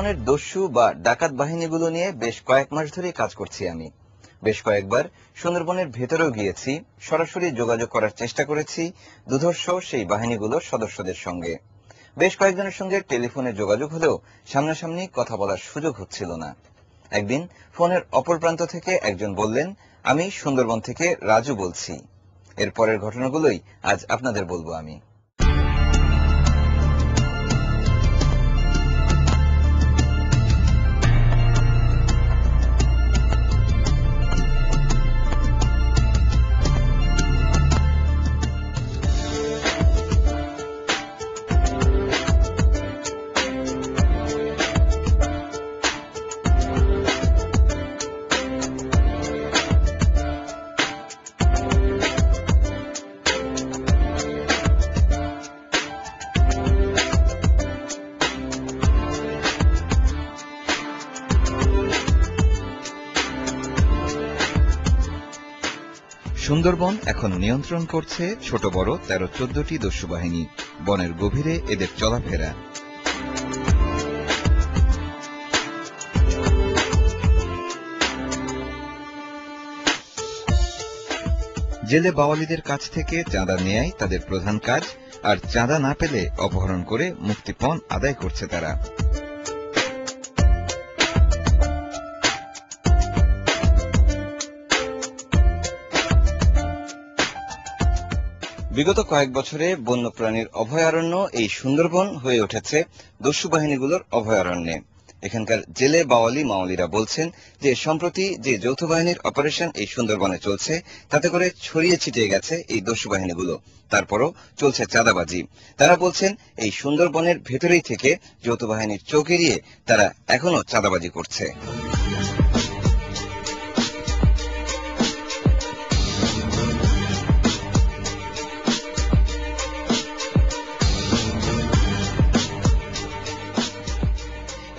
সুন্দরবনের দস্যু বা ডাকাত বাহিনীগুলো নিয়ে বেশ কয়েক মাস ধরেই কাজ করছি আমি। বেশ কয়েকবার সুন্দরবনের ভেতরেও গিয়েছি, সরাসরি যোগাযোগ করার চেষ্টা করেছি দুর্ধর্ষ সেই বাহিনীগুলোর সদস্যদের সঙ্গে। বেশ কয়েকজনের সঙ্গে টেলিফোনে যোগাযোগ হলেও সামনাসামনি কথা বলার সুযোগ হচ্ছিল না। একদিন ফোনের অপর প্রান্ত থেকে একজন বললেন, আমি সুন্দরবন থেকে রাজু বলছি। এর পরের ঘটনাগুলোই আজ আপনাদের বলবো আমি। সুন্দরবন এখন নিয়ন্ত্রণ করছে ছোট বড় 13-14টি দস্যু বাহিনী। বনের গভীরে এদের চলাফেরা। জেলে বাওয়ালিদের কাছ থেকে চাঁদা নেয়াই তাদের প্রধান কাজ, আর চাঁদা না পেলে অপহরণ করে মুক্তিপণ আদায় করছে তারা। বিগত কয়েক বছরে বন্যপ্রাণীর অভয়ারণ্য এই সুন্দরবন হয়ে উঠেছে দস্যু বাহিনীগুলোর অভয়ারণ্যে। এখানকার জেলে বাওয়ালি মাওয়ালিরা বলছেন যে সম্প্রতি যে যৌথ বাহিনীর অপারেশন এই সুন্দরবনে চলছে, তাতে করে ছড়িয়ে ছিটিয়ে গেছে এই দস্যু বাহিনীগুলো। তারপরও চলছে চাঁদাবাজি। তারা বলছেন এই সুন্দরবনের ভেতরেই থেকে যৌথ বাহিনীর চোখ এড়িয়ে তারা এখনো চাঁদাবাজি করছে।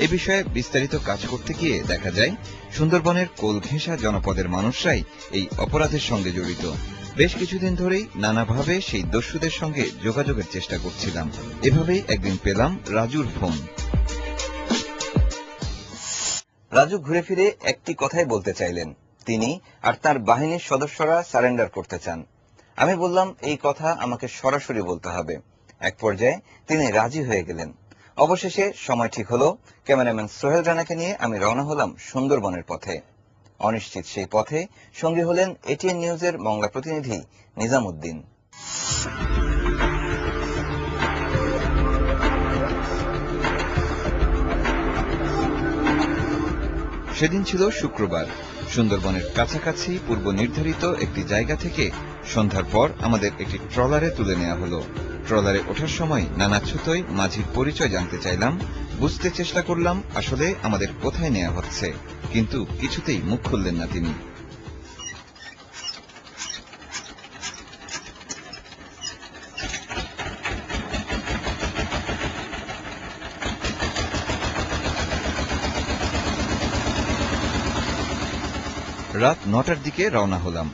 এ বিষয়ে বিস্তারিত কাজ করতে গিয়ে দেখা যায় সুন্দরবনের কোল ঘেঁষা জনপদের মানুষরাই এই অপরাধের সঙ্গে জড়িত। বেশ কিছুদিন ধরেই নানাভাবে সেই দস্যুদের সঙ্গে যোগাযোগের চেষ্টা করছিলাম। এভাবেই একদিন পেলাম রাজুর ফোন। রাজু ঘুরে ফিরে একটি কথাই বলতে চাইলেন, তিনি আর তার বাহিনীর সদস্যরা সারেন্ডার করতে চান। আমি বললাম এই কথা আমাকে সরাসরি বলতে হবে। এক পর্যায়ে তিনি রাজি হয়ে গেলেন। অবশেষে সময় ঠিক হলো। ক্যামেরাম্যান সোহেল রানাকে নিয়ে আমি রওনা হলাম সুন্দরবনের পথে। অনিশ্চিত সেই পথে সঙ্গী হলেন এটিএন নিউজের মংলা প্রতিনিধি নিজামুদ্দিন। সেদিন ছিল শুক্রবার। সুন্দরবনের কাছাকাছি পূর্ব নির্ধারিত একটি জায়গা থেকে সন্ধ্যার পর আমাদের একটি ট্রলারে তুলে নেওয়া হলো। ট্রলারে ওঠার সময় নানা ছুতোয় মাঝির পরিচয় জানতে চাইলাম, বুঝতে চেষ্টা করলাম আসলে আমাদের কোথায় নেওয়া হচ্ছে, কিন্তু কিছুতেই মুখ খুললেন না তিনি। রাত 9টার দিকে রওনা হলাম।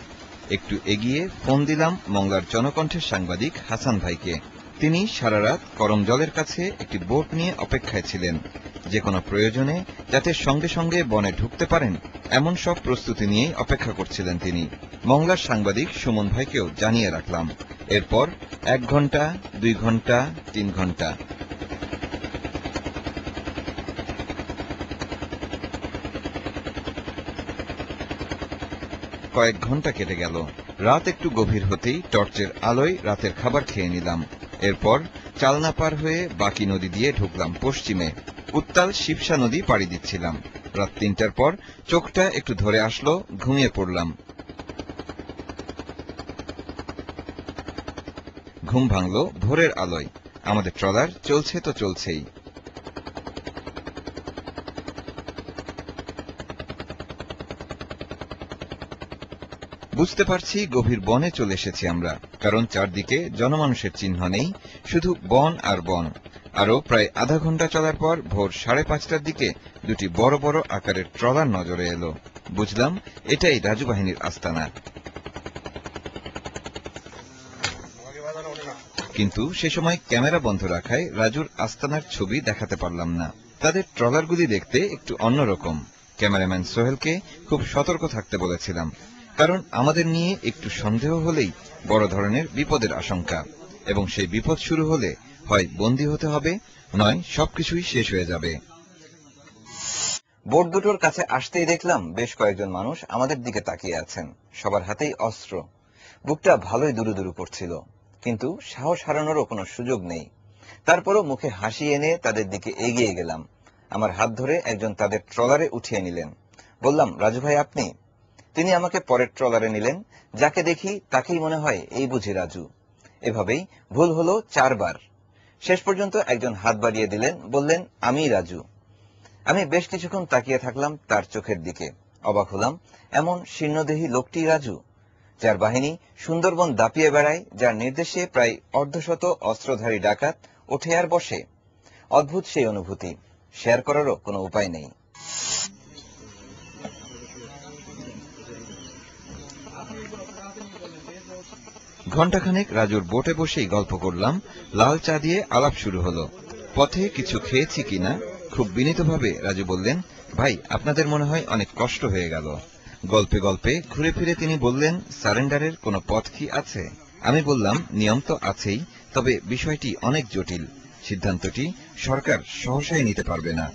একটু এগিয়ে ফোন দিলাম মংলার জনকণ্ঠের সাংবাদিক হাসান ভাইকে। তিনি সারা রাত গরম জলের কাছে একটি বোট নিয়ে অপেক্ষায় ছিলেন। যে কোনো প্রয়োজনে যাতে সঙ্গে সঙ্গে বনে ঢুকতে পারেন এমন সব প্রস্তুতি নিয়েই অপেক্ষা করছিলেন তিনি। মংলার সাংবাদিক সুমন ভাইকেও জানিয়ে রাখলাম। এরপর 1 ঘন্টা, 2 ঘন্টা, 3 ঘন্টা। কয়েক ঘন্টা কেটে গেল। রাত একটু গভীর হতেই টর্চের আলোয় রাতের খাবার খেয়ে নিলাম। এরপর চালনা পার হয়ে বাকি নদী দিয়ে ঢুকলাম পশ্চিমে। উত্তাল শিবসা নদী পাড়ি দিচ্ছিলাম। রাত 3টার পর চোখটা একটু ধরে আসলো, ঘুমিয়ে পড়লাম। ঘুম ভাঙল ভোরের আলোয়। আমাদের ট্রলার চলছে তো চলছেই। বুঝতে পারছি গভীর বনে চলে এসেছি আমরা, কারণ চারদিকে জনমানুষের চিহ্ন নেই, শুধু বন আর বন। আরও প্রায় আধা ঘন্টা চলার পর ভোর 5:30টার দিকে দুটি বড় বড় আকারের ট্রলার নজরে এলো। বুঝলাম এটাই রাজু বাহিনীর আস্তানা। কিন্তু সে সময় ক্যামেরা বন্ধ রাখায় রাজুর আস্তানার ছবি দেখাতে পারলাম না। তাদের ট্রলারগুলি দেখতে একটু অন্যরকম। ক্যামেরাম্যান সোহেলকে খুব সতর্ক থাকতে বলেছিলাম, কারণ আমাদের নিয়ে একটু সন্দেহ হলেই বড় ধরনের বিপদের আশঙ্কা, এবং সেই বিপদ শুরু হলে হয় বন্দী হতে হবে, নয় সবকিছুই শেষ হয়ে যাবে। বোট দুটোর কাছে আসতেই দেখলাম বেশ কয়েকজন মানুষ আমাদের দিকে তাকিয়ে আছেন। সবার হাতেই অস্ত্র। বুকটা ভালোই দুরুদুরু করছিল, কিন্তু সাহস হারানোরও কোনো সুযোগ নেই। তারপরও মুখে হাসি এনে তাদের দিকে এগিয়ে গেলাম। আমার হাত ধরে একজন তাদের ট্রলারে উঠিয়ে নিলেন। বললাম, রাজু ভাই আপনি? তিনি আমাকে পরের ট্রলারে নিলেন। যাকে দেখি তাকেই মনে হয় এই বুঝি রাজু। এভাবেই ভুল হলো 4 বার। শেষ পর্যন্ত একজন হাত বাড়িয়ে দিলেন, বললেন, আমিই রাজু। আমি বেশ কিছুক্ষণ তাকিয়ে থাকলাম তার চোখের দিকে। অবাক হলাম, এমন শীর্ণদেহী লোকটি রাজু, যার বাহিনী সুন্দরবন দাপিয়ে বেড়ায়, যার নির্দেশে প্রায় অর্ধশত অস্ত্রধারী ডাকাত ওঠে আর বসে। অদ্ভুত সেই অনুভূতি, শেয়ার করারও কোনো উপায় নেই। ঘণ্টাখানেক রাজুর বোটে বসেই গল্প করলাম। লাল চা দিয়ে আলাপ শুরু হলো। পথে কিছু খেয়েছি কিনা খুব বিনীতভাবে রাজু বললেন, ভাই আপনাদের মনে হয় অনেক কষ্ট হয়ে গেল। গল্পে গল্পে ঘুরে ফিরে তিনি বললেন, সারেন্ডারের কোনো পথ কি আছে? আমি বললাম, নিয়ম তো আছেই, তবে বিষয়টি অনেক জটিল। সিদ্ধান্তটি সরকার সহসাই নিতে পারবে না।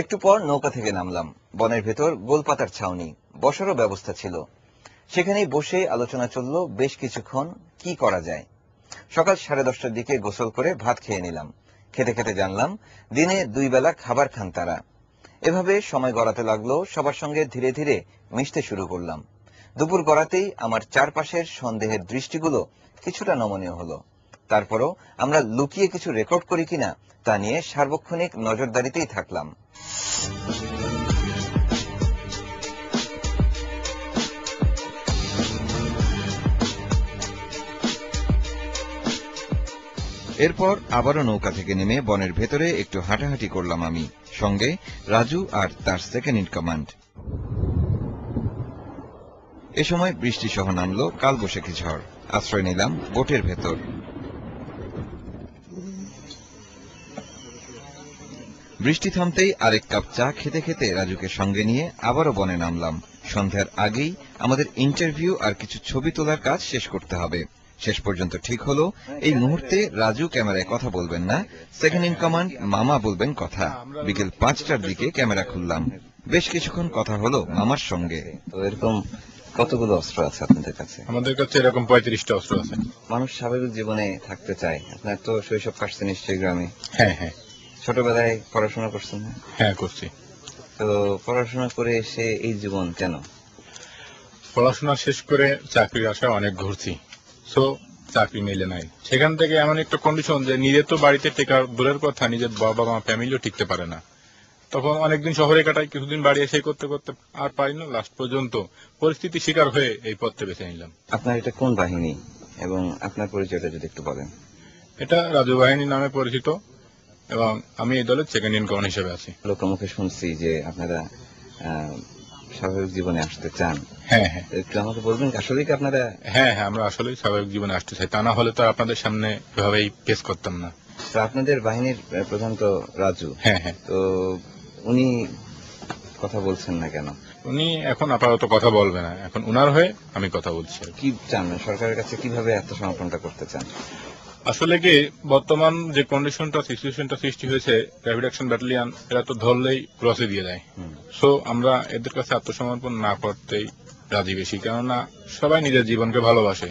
একটু পর নৌকা থেকে নামলাম। বনের ভেতর গোলপাতার ছাউনি, বসারও ব্যবস্থা ছিল। সেখানেই বসে আলোচনা চলল বেশ কিছুক্ষণ, কি করা যায়। সকাল 10:30টার দিকে গোসল করে ভাত খেয়ে নিলাম। খেতে খেতে জানলাম দিনে 2 বেলা খাবার খান তারা। এভাবে সময় গড়াতে লাগলো। সবার সঙ্গে ধীরে ধীরে মিশতে শুরু করলাম। দুপুর গড়াতেই আমার চারপাশের সন্দেহের দৃষ্টিগুলো কিছুটা নমনীয় হলো। তারপরও আমরা লুকিয়ে কিছু রেকর্ড করি কিনা তা নিয়ে সার্বক্ষণিক নজরদারিতেই থাকলাম। এরপর আবারও নৌকা থেকে নেমে বনের ভেতরে একটু হাঁটাহাঁটি করলাম আমি, সঙ্গে রাজু আর তার সেকেন্ড ইন কমান্ড। এ সময় বৃষ্টি সহ নামল কালবৈশাখী ঝড়। আশ্রয় নিলাম বোটের ভেতর। বৃষ্টি থামতেই আরেক কাপ চা খেতে খেতে রাজুকে সঙ্গে নিয়ে আবারও বনে নামলাম। সন্ধ্যার আগেই আমাদের ইন্টারভিউ আর কিছু ছবি তোলার কাজ শেষ করতে হবে। শেষ পর্যন্ত ঠিক হলো, এই মুহূর্তে রাজু ক্যামেরায় কথা বলবেন না, সেকেন্ড ইন কমান্ড মামা বলবেন কথা। বিকেল 5টার দিকে ক্যামেরা খুললাম। বেশ কিছুক্ষণ কথা হলো মামার সঙ্গে। তো এরকম কতগুলো অস্ত্র আছে আপনাদের কাছে? আমাদের কাছে এরকম 35টা অস্ত্র আছে। মানুষ স্বাভাবিক জীবনে থাকতে চায়। আপনার তো শৈশব কাটছে নিশ্চয়ই গ্রামে? হ্যাঁ হ্যাঁ। ছোটবেলায় পড়াশোনা করছেন না? হ্যাঁ করছি। তো পড়াশোনা করে এসে এই জীবন কেন? পড়াশোনা শেষ করে চাকরির আশায় অনেক ঘুরছি, সো চাকরি মেলে নাই। সেখান থেকে এমন একটা কন্ডিশন যে নিজের তো বাড়িতে টেকার দূরের কথা, নিজের বাবা মা ফ্যামিলিও টিকতে পারে না। তখন অনেকদিন শহরে কাটাই, কিছুদিন বাড়ি এসে করতে করতে আর পারি না। লাস্ট পর্যন্ত পরিস্থিতি শিকার হয়ে এই পথটা বেছে নিলাম। আপনার এটা কোন বাহিনী এবং আপনার পরিচয়টা যদি একটু বলেন? এটা রাজু বাহিনী নামে পরিচিত এবং আমি এই দলের সেকেন্ড ইন কমান্ড হিসেবে আছি। লোকমুখে শুনছি যে আপনারা স্বাভাবিক জীবনে আসতে চান। হ্যাঁ হ্যাঁ। একটু আমাকে বলবেন আসলে কি আপনারা? হ্যাঁ হ্যাঁ, আমরা আসলে স্বাভাবিক জীবনে আসতে চাই, তা না হলে তো আপনাদের সামনে এভাবেই পেশ করতাম না। তো আপনাদের বাহিনীর প্রধান তো রাজু। হ্যাঁ হ্যাঁ। তো উনি কথা বলছেন না কেন? উনি এখন আপাতত কথা বলবে না, এখন উনার হয়ে আমি কথা বলছি। কি চান সরকারের কাছে, কিভাবে আত্মসমর্পণটা করতে চান? আসলে কি, বর্তমান যে কন্ডিশনটা সিচুয়েশনটা সৃষ্টি হয়েছে, র্যাপিড অ্যাকশন ব্যাটালিয়ন এরা তো ধরলেই ক্রসে দিয়ে দেয়। সো আমরা এদের কাছে আত্মসমর্পণ না করতেই রাজি বেশি, কেননা সবাই নিজের জীবনকে ভালোবাসে।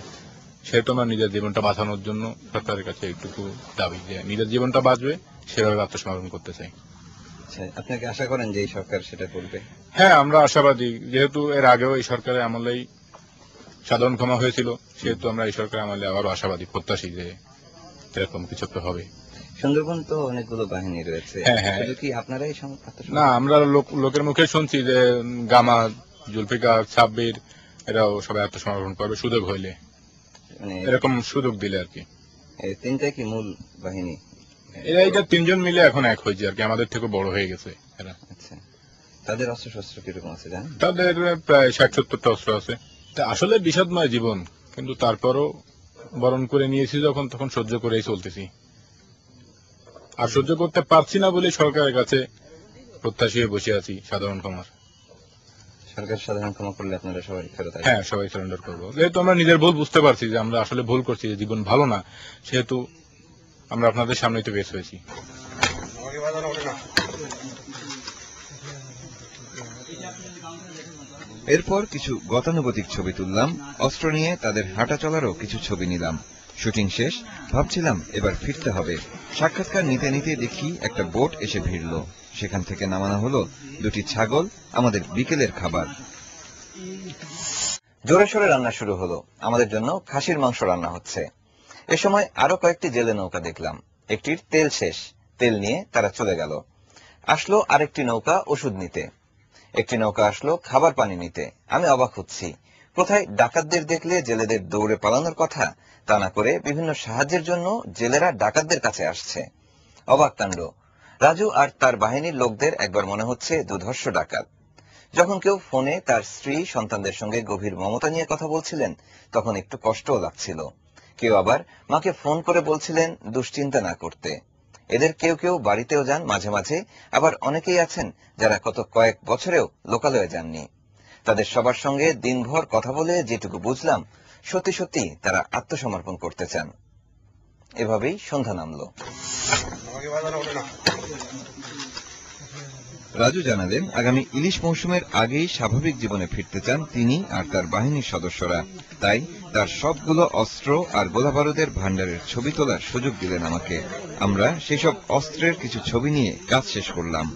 সেহেতু আমরা নিজের জীবনটা বাঁচানোর জন্য সরকারের কাছে একটুকু দাবি যে নিজের জীবনটা বাঁচবে সেভাবে আত্মসমর্পণ করতে চাই। আপনাকে আশা করেন যে এই সরকার সেটা করবে? হ্যাঁ, আমরা আশাবাদী, যেহেতু এর আগেও এই সরকারের আমলেই সাধারণ ক্ষমা হয়েছিল, সেহেতু আমরা এই সরকারের আমলে আবারও আশাবাদী, প্রত্যাশী যে এরকম কিছু একটা হবে। সুন্দরবন তো অনেকগুলো বাহিনী রয়েছে। হ্যাঁ হ্যাঁ। শুধু কি আপনারাই? না, আমরা লোকের মুখে শুনছি যে গামা, জুলফিকার, সাব্বির এরাও সবাই আত্মসমর্পণ করবে সুযোগ হইলে, মানে এরকম সুযোগ দিলে আর কি। তিনটাই কি মূল বাহিনী? এরা এই যে 3জন মিলে এখন এক হয়েছে আর কি, আমাদের থেকে বড় হয়ে গেছে এরা। আচ্ছা, তাদের অস্ত্র শস্ত্র কিরকম আছে জানেন? তাদের প্রায় 60-70টা অস্ত্র আছে। আসলে বিষাদময় জীবন, কিন্তু তারপরও বরণ করে নিয়েছি যখন, তখন সহ্য করেই চলতেছি। আর সহ্য করতে পারছি না বলে সরকারের কাছে প্রত্যাশী হয়ে বসে আছি সাধারণ ক্ষমার। সরকার সাধারণ ক্ষমা করলে আপনারা সবাই ফেরত আসবেন? হ্যাঁ, সবাই সারেন্ডার করবো, যেহেতু আমরা নিজের ভুল বুঝতে পারছি যে আমরা আসলে ভুল করছি, যে জীবন ভালো না, সেহেতু আমরা আপনাদের সামনেই তো বেশ হয়েছি। এরপর কিছু গতানুগতিক ছবি তুললাম, অস্ত্র নিয়ে তাদের হাঁটা চলারও কিছু ছবি নিলাম। শুটিং শেষ, ভাবছিলাম এবার ফিরতে হবে। সাক্ষাৎকার নিতে নিতে দেখি একটা বোট এসে ভিড়ল। সেখান থেকে নামানো হলো 2টি ছাগল, আমাদের বিকেলের খাবার। জোরে সোরে রান্না শুরু হলো। আমাদের জন্য খাসির মাংস রান্না হচ্ছে। এ সময় আরো কয়েকটি জেলে নৌকা দেখলাম। একটির তেল শেষ, তেল নিয়ে তারা চলে গেল। আসলো আরেকটি নৌকা ওষুধ নিতে, একটি নৌকা আসলো খাবার পানি নিতে। আমি অবাক হচ্ছি, কোথায় ডাকাতদের দেখলে জেলেদের দৌড়ে পালানোর কথা, তা না করে বিভিন্ন সাহায্যের জন্য জেলেরা ডাকাতদের কাছে আসছে। অবাক কাণ্ড। রাজু আর তার বাহিনীর লোকদের একবার মনে হচ্ছে দুর্ধর্ষ ডাকাত। যখন কেউ ফোনে তার স্ত্রী সন্তানদের সঙ্গে গভীর মমতা নিয়ে কথা বলছিলেন, তখন একটু কষ্টও লাগছিল। কেউ আবার মাকে ফোন করে বলছিলেন দুশ্চিন্তা না করতে। এদের কেউ কেউ বাড়িতেও যান মাঝে মাঝে, আবার অনেকেই আছেন যারা গত কয়েক বছরেও লোকালয়ে যাননি। তাদের সবার সঙ্গে দিনভর কথা বলে যেটুকু বুঝলাম, সত্যি সত্যি তারা আত্মসমর্পণ করতে চান। এভাবেই সন্ধ্যা নামল। রাজু জানালেন আগামী ইলিশ মৌসুমের আগেই স্বাভাবিক জীবনে ফিরতে চান তিনি আর তার বাহিনীর সদস্যরা। তাই তার সবগুলো অস্ত্র আর গোলাবারুদের ভান্ডারের ছবি তোলার সুযোগ দিলেন আমাকে। আমরা সেসব অস্ত্রের কিছু ছবি নিয়ে কাজ শেষ করলাম।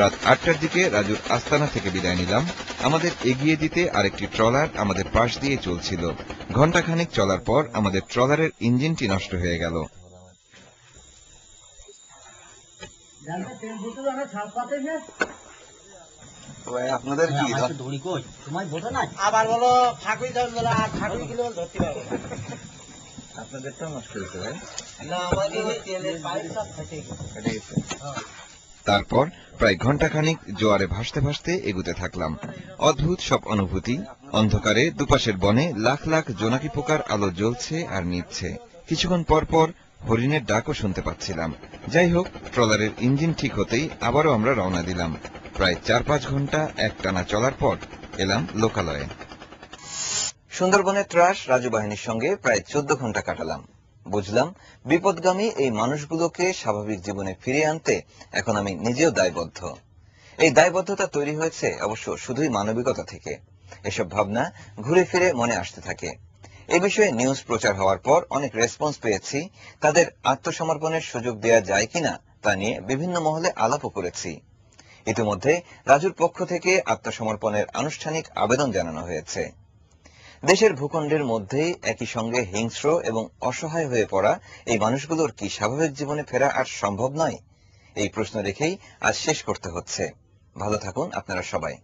রাত 8টার দিকে রাজুর আস্তানা থেকে বিদায় নিলাম। আমাদের এগিয়ে দিতে আরেকটি ট্রলার আমাদের পাশ দিয়ে চলছিল। ঘণ্টাখানেক চলার পর আমাদের ট্রলারের ইঞ্জিনটি নষ্ট হয়ে গেল। আপনাদের কি আবার বলো ঠাকুর ঠাকুর কিলো ধরতে পারবো আপনাদেরটাও নষ্ট হয়েছে ভাই? না, আমাদের তেলের পাইপ সব ফেটে গেছে। তারপর প্রায় ঘণ্টাখানিক জোয়ারে ভাসতে ভাসতে এগুতে থাকলাম। অদ্ভুত সব অনুভূতি। অন্ধকারে দুপাশের বনে লাখ লাখ জোনাকি পোকার আলো জ্বলছে আর নিচ্ছে। কিছুক্ষণ পর পর হরিণের ডাকও শুনতে পাচ্ছিলাম। যাই হোক, ট্রলারের ইঞ্জিন ঠিক হতেই আবারও আমরা রওনা দিলাম। প্রায় 4-5 ঘন্টা একটানা চলার পর এলাম লোকালয়ে। সুন্দরবনের ত্রাস রাজু বাহিনীর সঙ্গে প্রায় 14 ঘন্টা কাটালাম। বুঝলাম বিপদগামী এই মানুষগুলোকে স্বাভাবিক জীবনে ফিরিয়ে আনতে এখন আমি নিজেও দায়বদ্ধ। এই দায়বদ্ধতা তৈরি হয়েছে অবশ্য শুধুই মানবিকতা থেকে। এসব ভাবনা ঘুরে ফিরে মনে আসতে থাকে। এ বিষয়ে নিউজ প্রচার হওয়ার পর অনেক রেসপন্স পেয়েছি। তাদের আত্মসমর্পণের সুযোগ দেওয়া যায় কিনা তা নিয়ে বিভিন্ন মহলে আলাপও করেছি। ইতিমধ্যে রাজুর পক্ষ থেকে আত্মসমর্পণের আনুষ্ঠানিক আবেদন জানানো হয়েছে। দেশের ভূখণ্ডের মধ্যেই একই সঙ্গে হিংস্র এবং অসহায় হয়ে পড়া এই মানুষগুলোর কি স্বাভাবিক জীবনে ফেরা আর সম্ভব নয়? এই প্রশ্ন রেখেই আজ শেষ করতে হচ্ছে। ভালো থাকুন আপনারা সবাই।